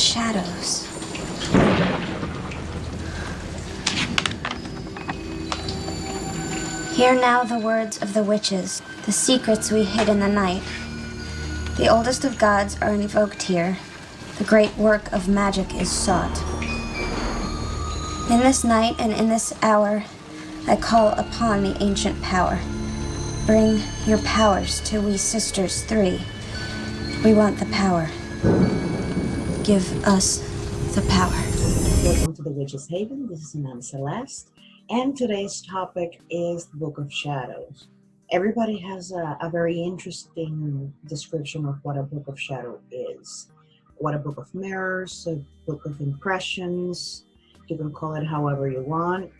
Shadows. Hear now the words of the witches, the secrets we hid in the night. The oldest of gods are invoked here. The great work of magic is sought. In this night and in this hour, I call upon the ancient power. Bring your powers to we sisters three. We want the power. Give us the power. Welcome to the Witch's Haven. This is Anan Celeste, and today's topic is the Book of Shadows. Everybody has a very interesting description of what a Book of Shadow is. What a Book of Mirrors, a Book of Impressions, you can call it however you want.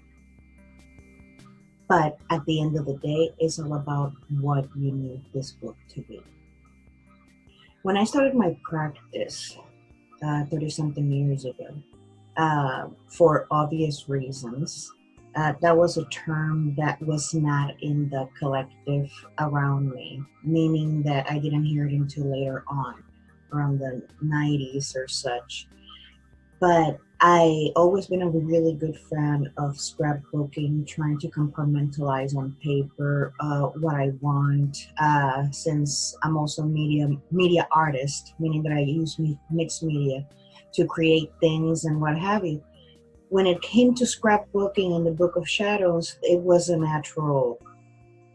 But at the end of the day, it's all about what you need this book to be. When I started my practice 30-something years ago, for obvious reasons, that was a term that was not in the collective around me, meaning that I didn't hear it until later on, around the 90s or such. But I always been a really good fan of scrapbooking, trying to compartmentalize on paper what I want, since I'm also media artist, meaning that I use mixed media to create things and what have you. When it came to scrapbooking and the Book of Shadows, it was a natural,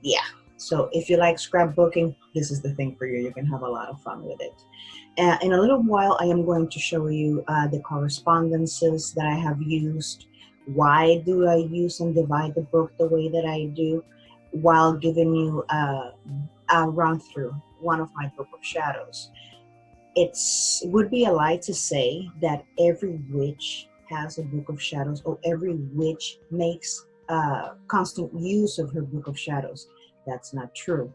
yeah. So if you like scrapbooking, this is the thing for you. You can have a lot of fun with it. In a little while, I am going to show you the correspondences that I have used. Why do I use and divide the book the way that I do, while giving you a run through one of my Book of Shadows. It would be a lie to say that every witch has a Book of Shadows, or every witch makes constant use of her Book of Shadows. That's not true.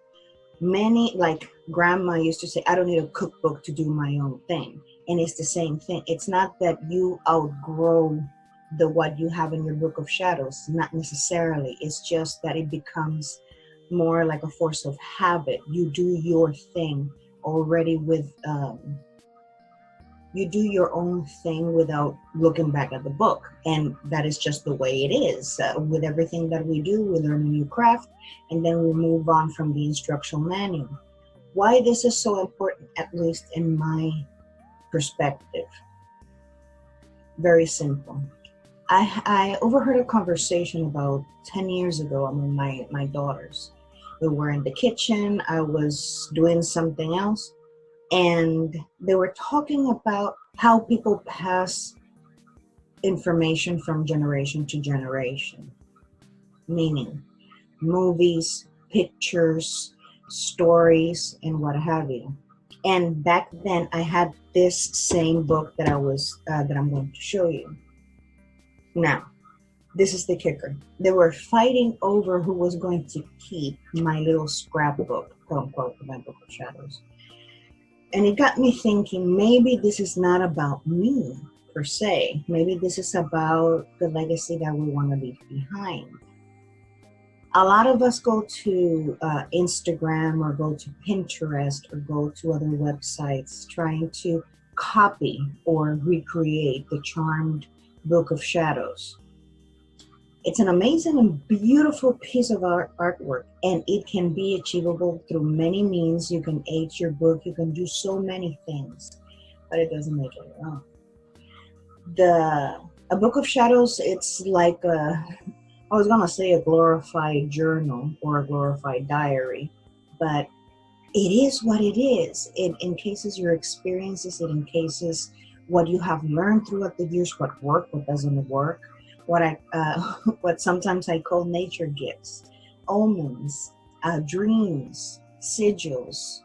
Many, like grandma used to say, I don't need a cookbook to do my own thing. And it's the same thing. It's not that you outgrow what you have in your Book of Shadows, not necessarily. It's just that it becomes more like a force of habit. You do your thing already with, you do your own thing without looking back at the book. And that is just the way it is. With everything that we do, we learn a new craft, and then we move on from the instructional manual. Why this is so important, at least in my perspective? Very simple. I overheard a conversation about 10 years ago among my daughters. We were in the kitchen. I was doing something else. And they were talking about how people pass information from generation to generation, meaning movies, pictures, stories, and what have you. And back then, I had this same book that I'm going to show you. Now, this is the kicker. They were fighting over who was going to keep my little scrapbook, quote unquote, my Book of Shadows. And it got me thinking, maybe this is not about me per se. Maybe this is about the legacy that we want to leave behind. A lot of us go to Instagram or go to Pinterest or go to other websites trying to copy or recreate the charmed Book of Shadows. It's an amazing and beautiful piece of artwork, and it can be achievable through many means. You can age your book, you can do so many things, but it doesn't make it wrong. A Book of Shadows, it's like I was gonna say a glorified journal or a glorified diary, but it is what it is. It encases your experiences, it encases what you have learned throughout the years, what worked, what doesn't work. What sometimes I call nature gifts, omens, dreams, sigils.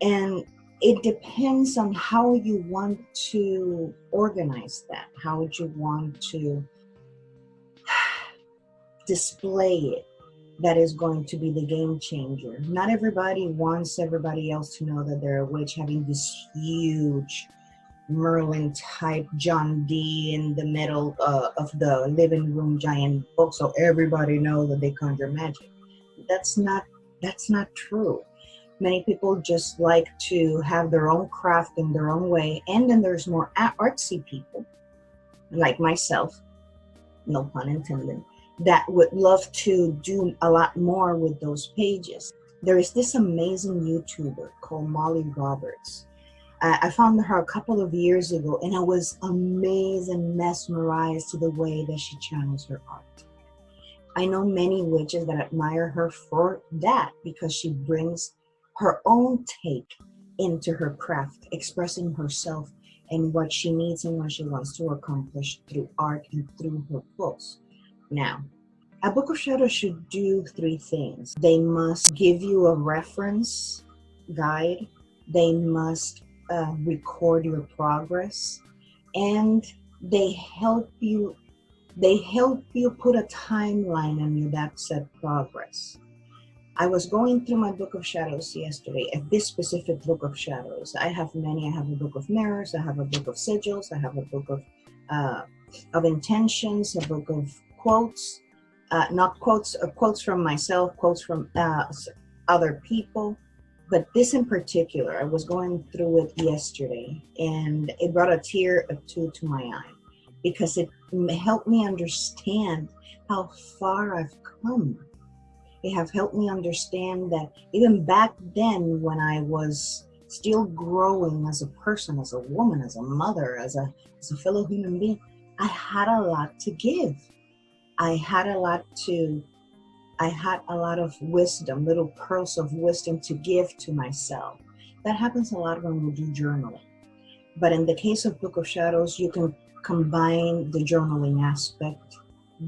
And it depends on how you want to organize that, how would you want to display it. That is going to be the game changer. Not everybody wants everybody else to know that they're a witch, having this huge Merlin type John Dee in the middle of the living room giant book, so everybody knows that they conjure magic. That's not true. Many people just like to have their own craft in their own way. And then there's more artsy people, like myself, no pun intended, that would love to do a lot more with those pages. There is this amazing YouTuber called Molly Roberts. I found her a couple of years ago, and I was amazed and mesmerized to the way that she channels her art. I know many witches that admire her for that, because she brings her own take into her craft, expressing herself and what she needs and what she wants to accomplish through art and through her books. Now, a book of shadows should do three things. They must give you a reference guide. They must record your progress, and they help you put a timeline on your that said progress. I was going through my book of shadows yesterday, at this specific book of shadows. I have many. I have a book of mirrors, I have a book of sigils, I have a book of intentions, a book of quotes, not quotes, quotes from myself, quotes from other people. But this in particular, I was going through it yesterday, and it brought a tear or two to my eye, because it helped me understand how far I've come. It have helped me understand that even back then, when I was still growing as a person, as a woman, as a mother, as a fellow human being, I had a lot to give. I had a lot of wisdom, little pearls of wisdom to give to myself. That happens a lot when we do journaling. But in the case of Book of Shadows, you can combine the journaling aspect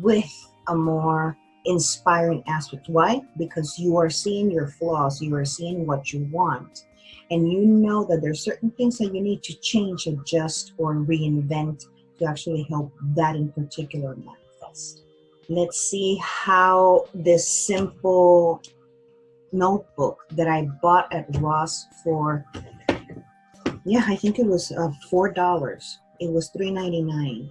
with a more inspiring aspect. Why? Because you are seeing your flaws, you are seeing what you want, and you know that there's certain things that you need to change, adjust, or reinvent to actually help that in particular manifest. Let's see how this simple notebook that I bought at Ross for, I think it was $4. It was $3.99.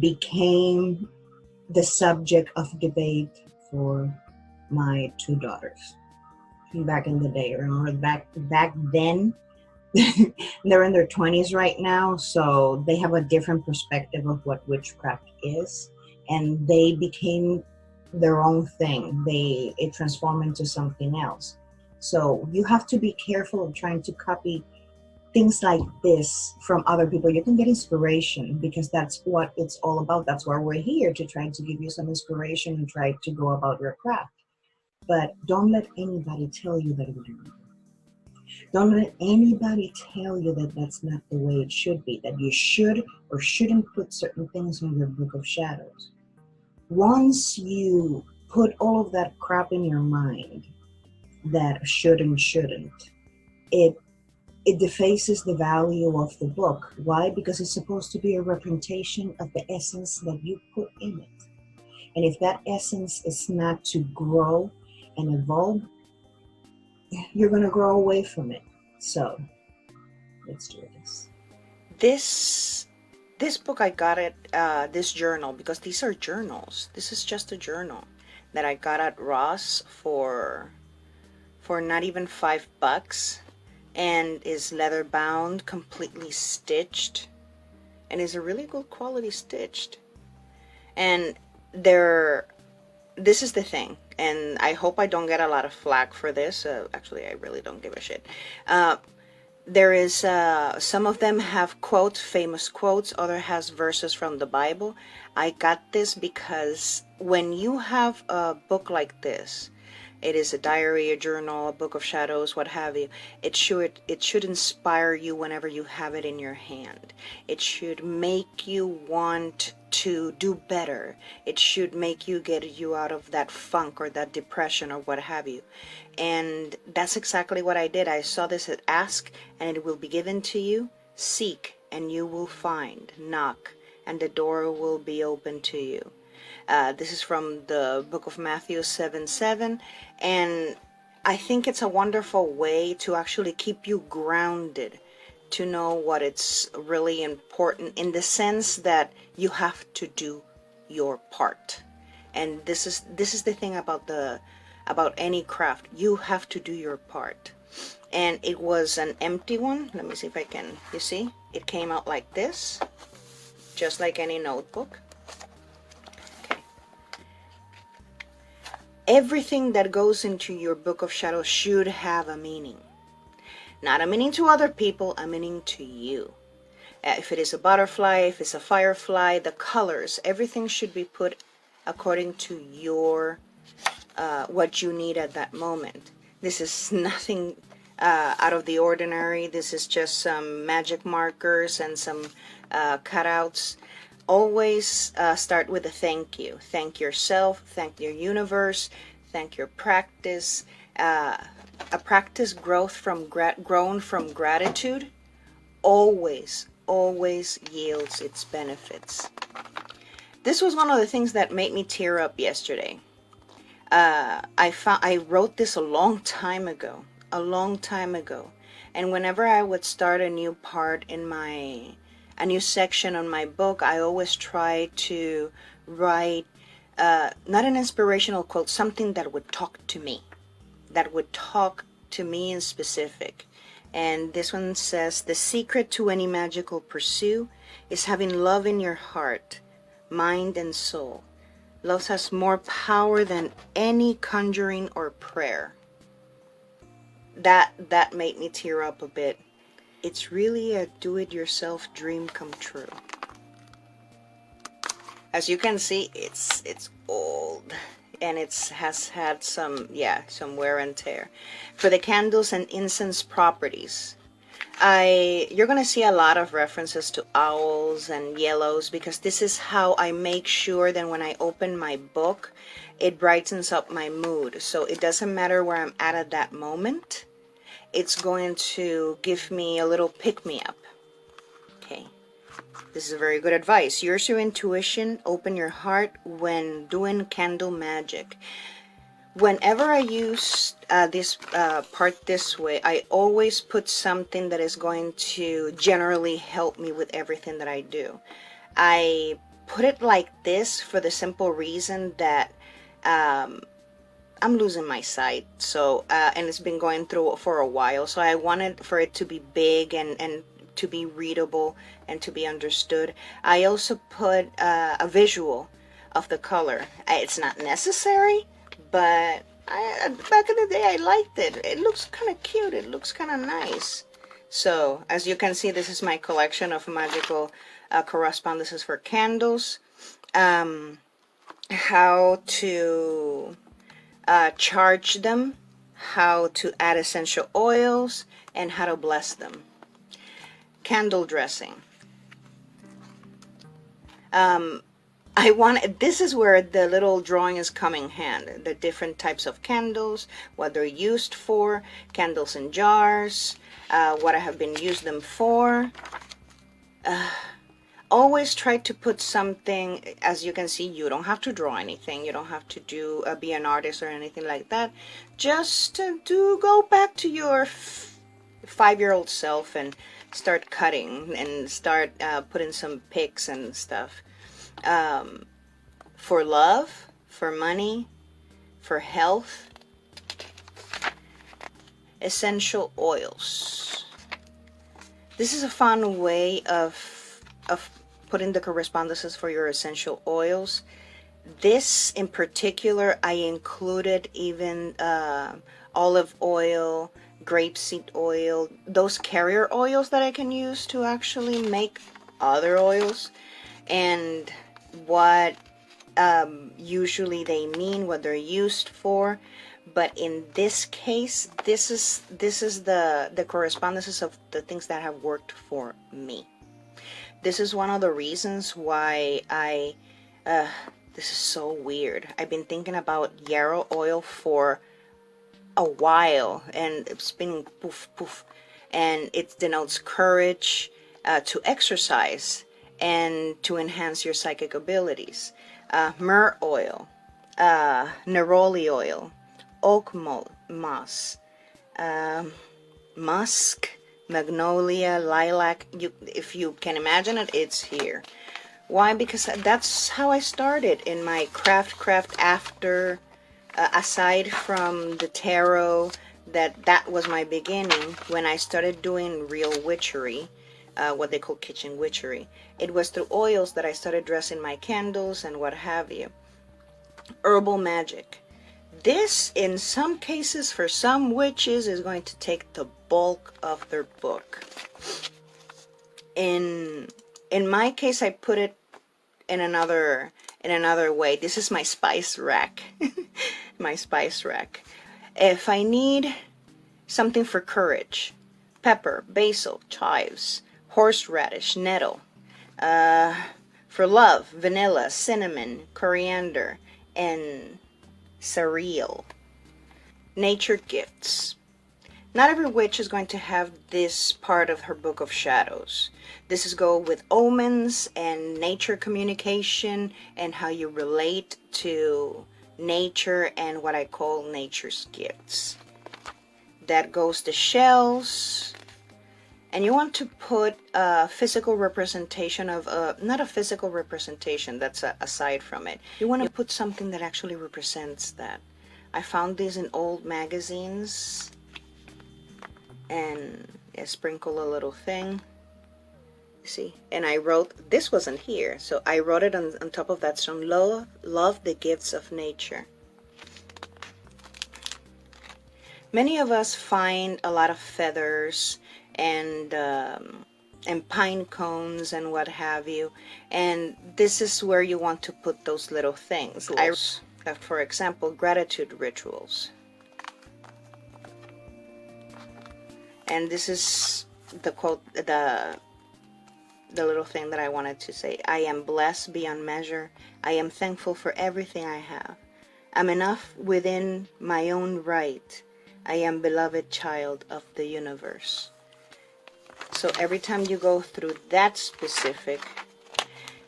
Became the subject of debate for my two daughters back in the day. Remember back then, they're in their 20s right now, so they have a different perspective of what witchcraft is, and they became their own thing. It transformed into something else. So you have to be careful of trying to copy things like this from other people. You can get inspiration, because that's what it's all about. That's why we're here, to try to give you some inspiration and try to go about your craft. But don't let anybody tell you that it wouldn't work. Don't let anybody tell you that that's not the way it should be, that you should or shouldn't put certain things in your book of shadows. Once you put all of that crap in your mind, that shouldn't, it defaces the value of the book. Why? Because it's supposed to be a representation of the essence that you put in it. And if that essence is not to grow and evolve, you're going to grow away from it. So let's do this. This book, I got it, this journal, because these are journals. This is just a journal that I got at Ross for not even $5, and is leather bound, completely stitched, and is a really good quality stitched. And this is the thing, and I hope I don't get a lot of flack for this. Actually, I really don't give a shit. There is some of them have quotes, famous quotes, other has verses from the Bible. I got this because when you have a book like this, it is a diary, a journal, a book of shadows, what have you, it should inspire you whenever you have it in your hand. It should make you want to do better. It should make you get you out of that funk or that depression or what have you. And that's exactly what I did. I saw this at Ask and it will be given to you. Seek and you will find. Knock and the door will be open to you. This is from the book of Matthew 7:7, and I think it's a wonderful way to actually keep you grounded, to know what it's really important, in the sense that you have to do your part. And this is the thing about about any craft. You have to do your part. And it was an empty one. Let me see if I can, you see, it came out like this, just like any notebook. Okay. Everything that goes into your book of shadows should have a meaning. Not a meaning to other people, a meaning to you. If it is a butterfly, if it's a firefly, the colors, everything should be put according to your, what you need at that moment. This is nothing out of the ordinary. This is just some magic markers and some cutouts. Always start with a thank you. Thank yourself, thank your universe, thank your practice. A practice grown from gratitude always yields its benefits. This was one of the things that made me tear up yesterday. I wrote this a long time ago, and whenever I would start a new part in a new section on my book, I always try to write not an inspirational quote, something that would talk to me, in specific. And this one says, the secret to any magical pursuit is having love in your heart, mind, and soul. Love has more power than any conjuring or prayer. That made me tear up a bit. It's really a do-it-yourself dream come true. As you can see, it's old. And it has had some wear and tear. For the candles and incense properties, you're going to see a lot of references to owls and yellows, because this is how I make sure that when I open my book, it brightens up my mood. So it doesn't matter where I'm at that moment. It's going to give me a little pick-me-up. Okay. This is very good advice. Use your intuition, open your heart when doing candle magic. Whenever I use this part this way, I always put something that is going to generally help me with everything that I do. I put it like this for the simple reason that I'm losing my sight, so and it's been going through for a while, so I wanted for it to be big and to be readable and to be understood. I also put a visual of the color. It's not necessary, but back in the day I liked it. It looks kind of cute. It looks kind of nice. So as you can see, this is my collection of magical correspondences for candles. How to charge them, how to add essential oils, and how to bless them. Candle dressing. This is where the little drawing is coming in hand. The different types of candles, what they're used for, candles in jars, what I have been used them for. Always try to put something, as you can see, you don't have to draw anything. You don't have to be an artist or anything like that. Just go back to your 5-year-old self and start cutting and start putting some pics and stuff. For love, for money, for health. Essential oils. This is a fun way of putting the correspondences for your essential oils. This in particular, I included even olive oil, grapeseed oil, those carrier oils that I can use to actually make other oils, and what usually they mean, what they're used for. But in this case, this is the correspondences of the things that have worked for me. This is one of the reasons why this is so weird. I've been thinking about yarrow oil for a while, and it's been poof poof, and it denotes courage to exercise and to enhance your psychic abilities. Myrrh oil, neroli oil, oak moss, musk, magnolia, lilac. If you can imagine it, it's here. Why? Because that's how I started in my craft after aside from the tarot, that was my beginning when I started doing real witchery, what they call kitchen witchery. It was through oils that I started dressing my candles and what have you. Herbal magic. This, in some cases, for some witches, is going to take the bulk of their book. In my case, I put it in another way. This is my spice rack. My spice rack. If I need something for courage, pepper, basil, chives, horseradish, nettle. For love, vanilla, cinnamon, coriander, and cereal. Nature gifts. Not every witch is going to have this part of her book of shadows. This is go with omens and nature communication and how you relate to nature and what I call nature's gifts. That goes to shells. And you want to put a physical representation of, not a physical representation, that's aside from it. You want to put something that actually represents that. I found these in old magazines. And I sprinkle a little thing. See, and I wrote, this wasn't here, so I wrote it on top of that stone. Love the gifts of nature. Many of us find a lot of feathers and pine cones and what have you, and this is where you want to put those little things. For example, gratitude rituals. And this is the quote, the little thing that I wanted to say. I am blessed beyond measure. I am thankful for everything I have. I'm enough within my own right. I am beloved child of the universe. So every time you go through that specific,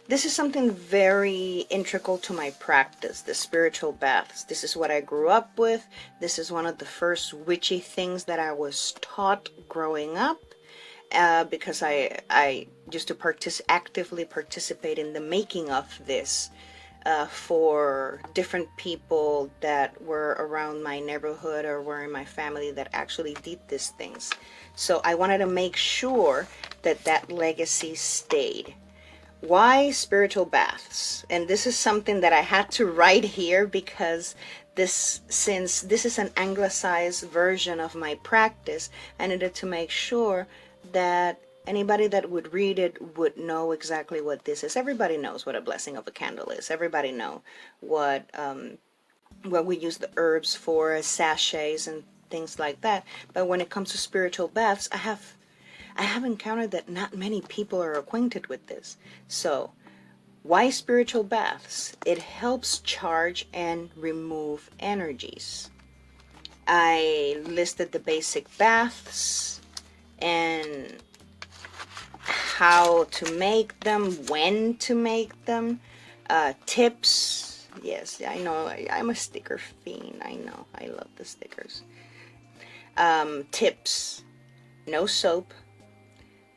this is something very integral to my practice, the spiritual baths. This is what I grew up with. This is one of the first witchy things that I was taught growing up, because I used to actively participate in the making of this for different people that were around my neighborhood or were in my family that actually did these things. So I wanted to make sure that that legacy stayed. Why spiritual baths? And this is something that I had to write here because since this is an anglicized version of my practice, I needed to make sure that anybody that would read it would know exactly what this is. Everybody knows what a blessing of a candle is. Everybody know what we use the herbs for, sachets and things like that. But when it comes to spiritual baths, I have encountered that not many people are acquainted with this. So, why spiritual baths? It helps charge and remove energies. I listed the basic baths and how to make them, when to make them, tips. Yes, I know, I'm a sticker fiend. I know, I love the stickers. Tips. No soap.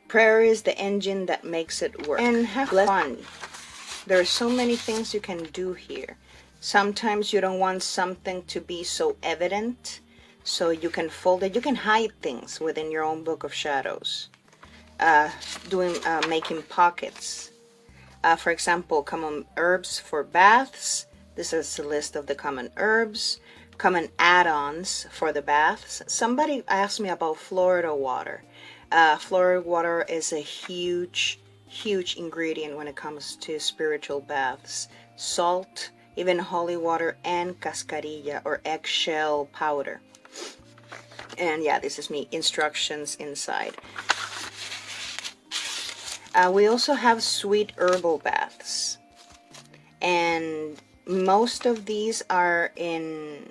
Prayer is the engine that makes it work. And have fun. There are so many things you can do here. Sometimes you don't want something to be so evident, so you can fold it. You can hide things within your own book of shadows. Making pockets. For example, common herbs for baths. This is the list of the common herbs. Common add-ons for the baths. Somebody asked me about Florida water. Florida water is a huge ingredient when it comes to spiritual baths. Salt, even holy water, and cascarilla or eggshell powder. And yeah, this is me, instructions inside. We also have sweet herbal baths, and most of these are in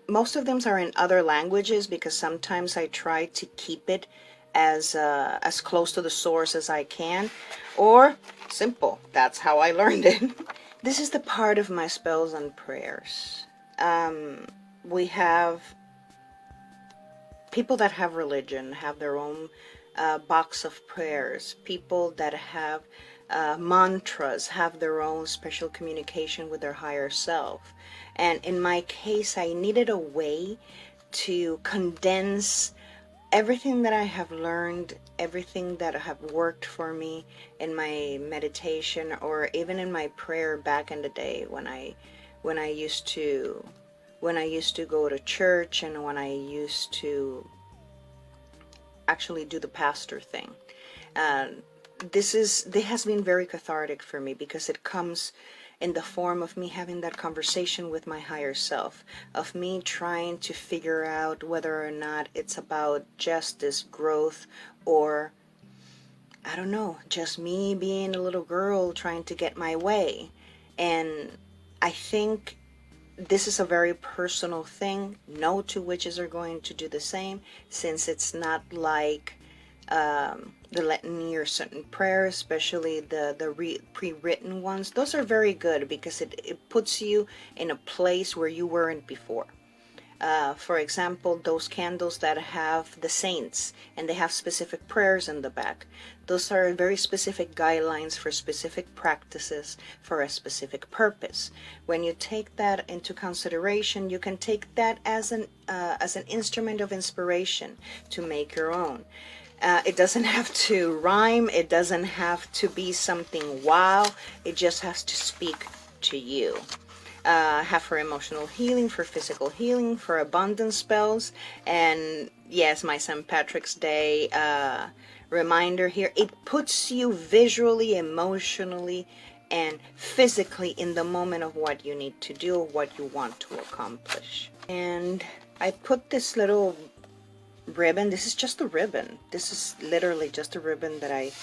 most of them are in other languages because sometimes I try to keep it as close to the source as I can, or simple. That's how I learned it. This is the part of my spells and prayers. We have people that have religion, have their own box of prayers. People that have mantras have their own special communication with their higher self. And in my case, I needed a way to condense everything that I have learned, everything that have worked for me in my meditation, or even in my prayer back in the day when I used to go to church, and when I used to actually do the pastor thing. This has been very cathartic for me, because it comes in the form of me having that conversation with my higher self, of me trying to figure out whether or not it's about justice, growth, or I don't know, just me being a little girl trying to get my way. And I think this is a very personal thing. No two witches are going to do the same, since it's not like the litany or certain prayers, especially the pre-written ones. Those are very good because it puts you in a place where you weren't before. For example, those candles that have the saints and they have specific prayers in the back, those are very specific guidelines for specific practices for a specific purpose. When you take that into consideration, you can take that as an instrument of inspiration to make your own. It doesn't have to rhyme. It doesn't have to be something wow. It just has to speak to you. Have for emotional healing, for physical healing, for abundance spells, and yes, my St. Patrick's Day reminder here. It puts you visually, emotionally, and physically in the moment of what you need to do, what you want to accomplish. And I put this little ribbon. This is just a ribbon. This is literally just a ribbon that I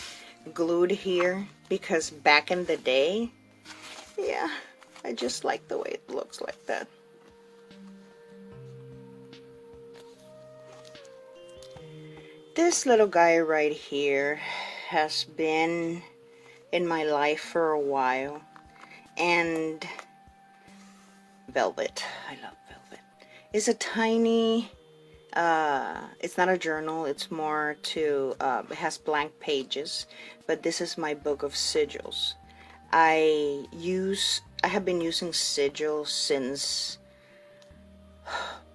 glued here because back in the day, yeah, I just like the way it looks like that. This little guy right here has been in my life for a while, and velvet. I love velvet. It's a tiny, it's not a journal, it's more to, it has blank pages, but this is my book of sigils. I have been using sigils since,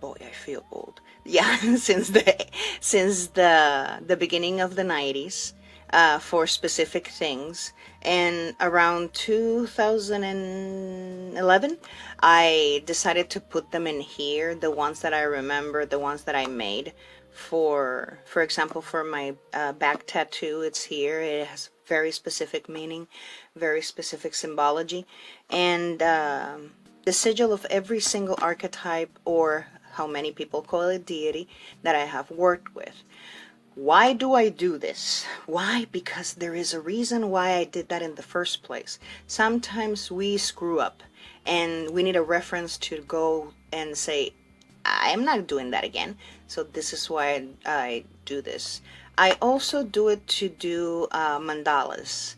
boy, I feel old. Yeah, since the beginning of the 90s, for specific things. And around 2011, I decided to put them in here, the ones that I remember, the ones that I made. For example, for my back tattoo, it's here. It has very specific meaning, very specific symbology, and the sigil of every single archetype, or how many people call it, deity, that I have worked with. Why do I do this? Why? Because there is a reason why I did that in the first place. Sometimes we screw up and we need a reference to go and say, I'm not doing that again. So this is why I do this. I also do it to do mandalas.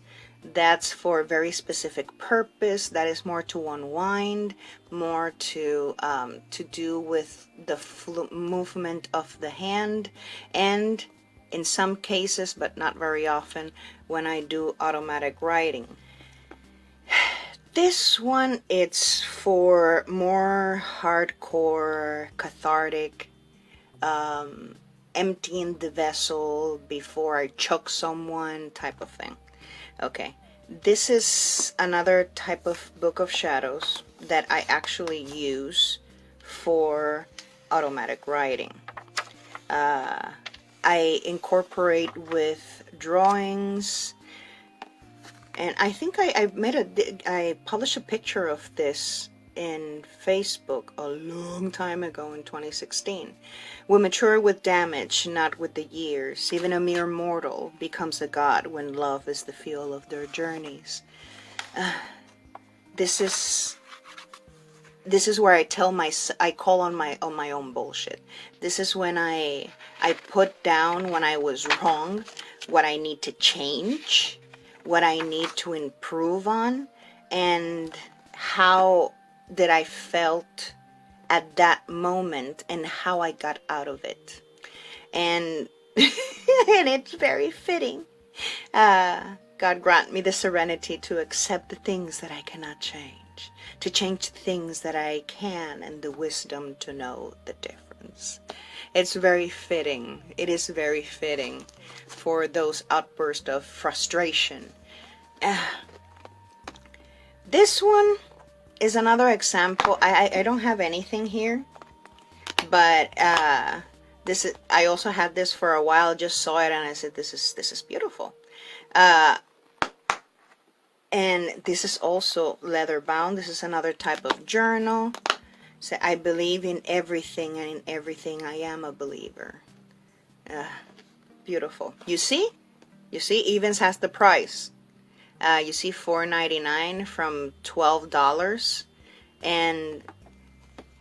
That's for a very specific purpose. That is more to unwind, more to do with the movement of the hand, and in some cases, but not very often, when I do automatic writing. This one, it's for more hardcore, cathartic, emptying the vessel before I choke someone type of thing. Okay, this is another type of book of shadows that I actually use for automatic writing. I incorporate with drawings, and I think I published a picture of this in Facebook a long time ago in 2016. We mature with damage, not with the years. Even a mere mortal becomes a god when love is the fuel of their journeys. This is where I call on my own bullshit. This is when I put down when I was wrong, what I need to change, what I need to improve on, and how that I felt at that moment and how I got out of it. And and it's very fitting, God grant me the serenity to accept the things that I cannot change, to change the things that I can, and the wisdom to know the difference. It's very fitting. It is very fitting for those outbursts of frustration. This one is another example. I don't have anything here, but this is, I also had this for a while. Just saw it and I said, this is beautiful. And this is also leather bound. This is another type of journal. So I believe in everything, and in everything I am a believer. Beautiful. You see? You see, Evans has the price. You see $4.99 from $12. And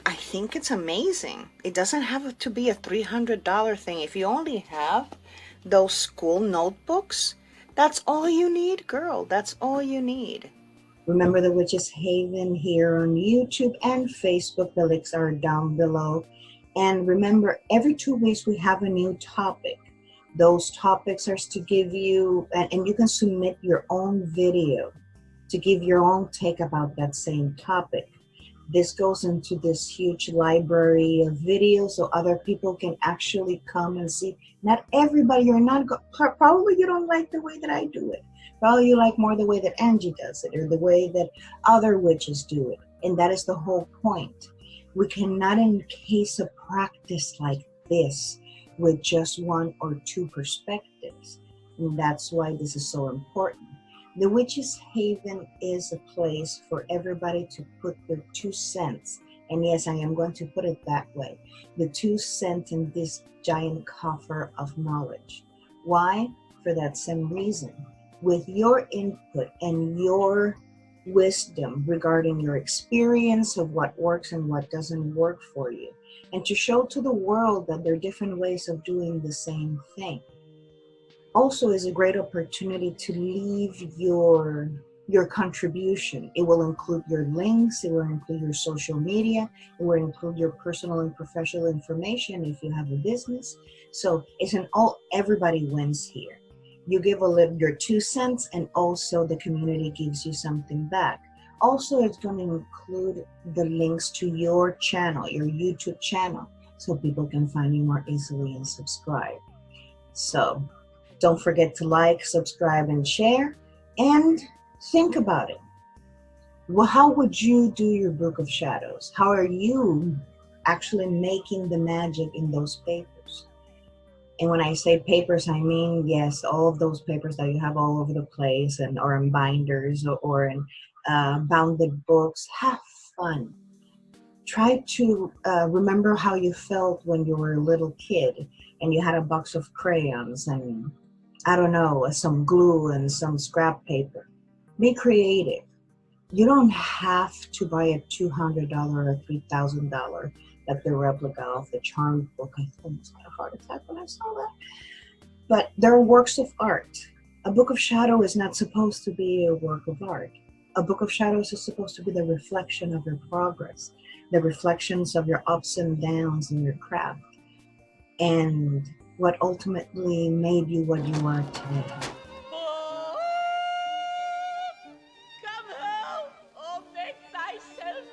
I think it's amazing. It doesn't have to be a $300 thing. If you only have those school notebooks, that's all you need, girl. That's all you need. Remember the Witch's Haven here on YouTube and Facebook. The links are down below. And remember, every 2 weeks we have a new topic. Those topics are to give you, and you can submit your own video to give your own take about that same topic. This goes into this huge library of videos so other people can actually come and see. Not everybody, probably you don't like the way that I do it. Probably you like more the way that Angie does it, or the way that other witches do it. And that is the whole point. We cannot encase a practice like this with just 1 or 2 perspectives. And that's why this is so important. The Witch's Haven is a place for everybody to put their 2 cents. And yes, I am going to put it that way. The 2 cents in this giant coffer of knowledge. Why? For that same reason. With your input and your wisdom regarding your experience of what works and what doesn't work for you. And to show to the world that there are different ways of doing the same thing. Also is a great opportunity to leave your contribution. It will include your links, it will include your social media, it will include your personal and professional information if you have a business. So it's everybody wins here. You give your 2 cents, and also the community gives you something back. Also, it's going to include the links to your channel, your YouTube channel, so people can find you more easily and subscribe. So don't forget to like, subscribe, and share, and think about it. Well, how would you do your Book of Shadows? How are you actually making the magic in those papers? And when I say papers, I mean, yes, all of those papers that you have all over the place, or in binders, or in bounded books. Have fun. Try to remember how you felt when you were a little kid and you had a box of crayons and, I don't know, some glue and some scrap paper. Be creative. You don't have to buy a $200 or $3,000 like the replica of the Charmed book. I almost had a heart attack when I saw that. But they're works of art. A Book of Shadow is not supposed to be a work of art. A Book of Shadows is supposed to be the reflection of your progress, the reflections of your ups and downs in your craft, and what ultimately made you what you are today. Come home, or make thyself